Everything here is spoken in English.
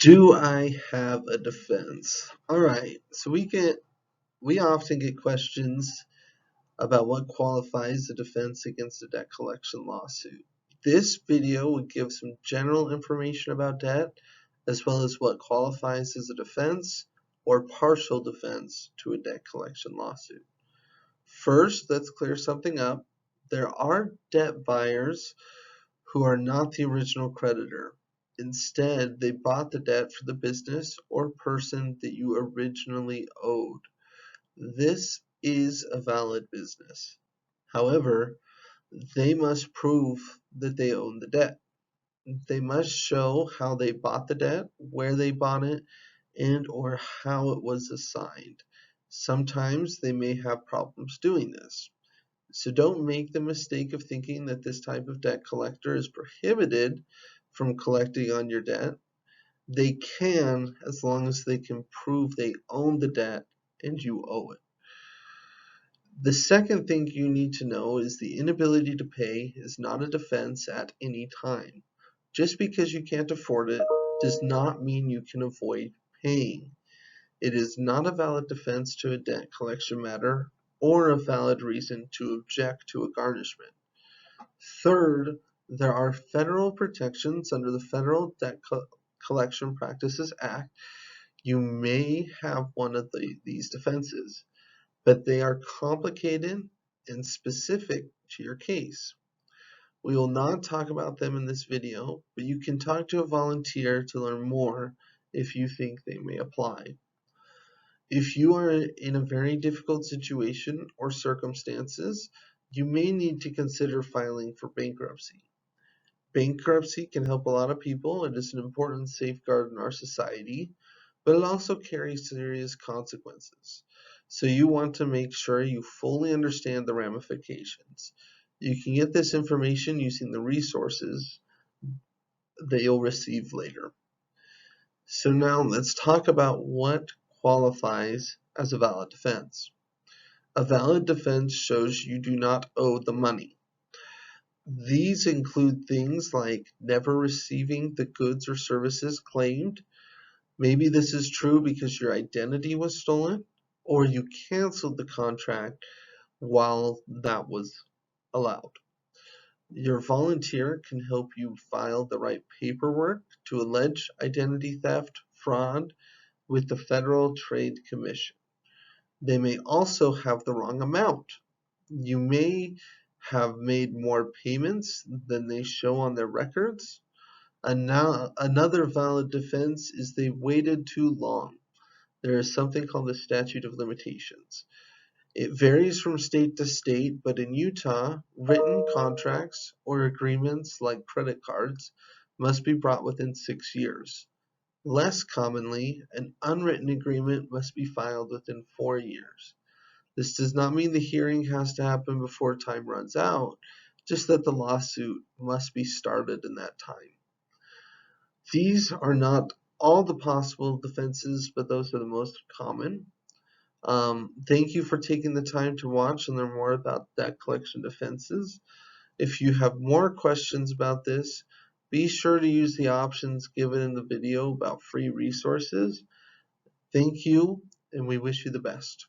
Do I have a defense? All right, so we often get questions about what qualifies a defense against a debt collection lawsuit. This video will give some general information about debt, as well as what qualifies as a defense or partial defense to a debt collection lawsuit. First, let's clear something up. There are debt buyers who are not the original creditor. Instead, they bought the debt for the business or person that you originally owed. This is a valid business. However, they must prove that they own the debt. They must show how they bought the debt, where they bought it, and or how it was assigned. Sometimes they may have problems doing this. So don't make the mistake of thinking that this type of debt collector is prohibited from collecting on your debt. They can, as long as they can prove they own the debt and you owe it. The second thing you need to know is the inability to pay is not a defense at any time. Just because you can't afford it does not mean you can avoid paying. It is not a valid defense to a debt collection matter or a valid reason to object to a garnishment. Third, there are federal protections under the Federal Debt Collection Practices Act. You may have one of these defenses, but they are complicated and specific to your case. We will not talk about them in this video, but you can talk to a volunteer to learn more if you think they may apply. If you are in a very difficult situation or circumstances, you may need to consider filing for bankruptcy. Bankruptcy can help a lot of people. It is an important safeguard in our society, but it also carries serious consequences. So you want to make sure you fully understand the ramifications. You can get this information using the resources that you'll receive later. So now let's talk about what qualifies as a valid defense. A valid defense shows you do not owe the money. These include things like never receiving the goods or services claimed. Maybe this is true because your identity was stolen, or you canceled the contract while that was allowed. Your volunteer can help you file the right paperwork to allege identity theft, fraud with the Federal Trade Commission. They may also have the wrong amount. You may have made more payments than they show on their records. Another valid defense is they waited too long. There is something called the statute of limitations. It varies from state to state, but in Utah, written contracts or agreements like credit cards must be brought within 6 years. Less commonly, an unwritten agreement must be filed within 4 years. This does not mean the hearing has to happen before time runs out, just that the lawsuit must be started in that time. These are not all the possible defenses, but those are the most common. Thank you for taking the time to watch and learn more about debt collection defenses. If you have more questions about this, be sure to use the options given in the video about free resources. Thank you, and we wish you the best.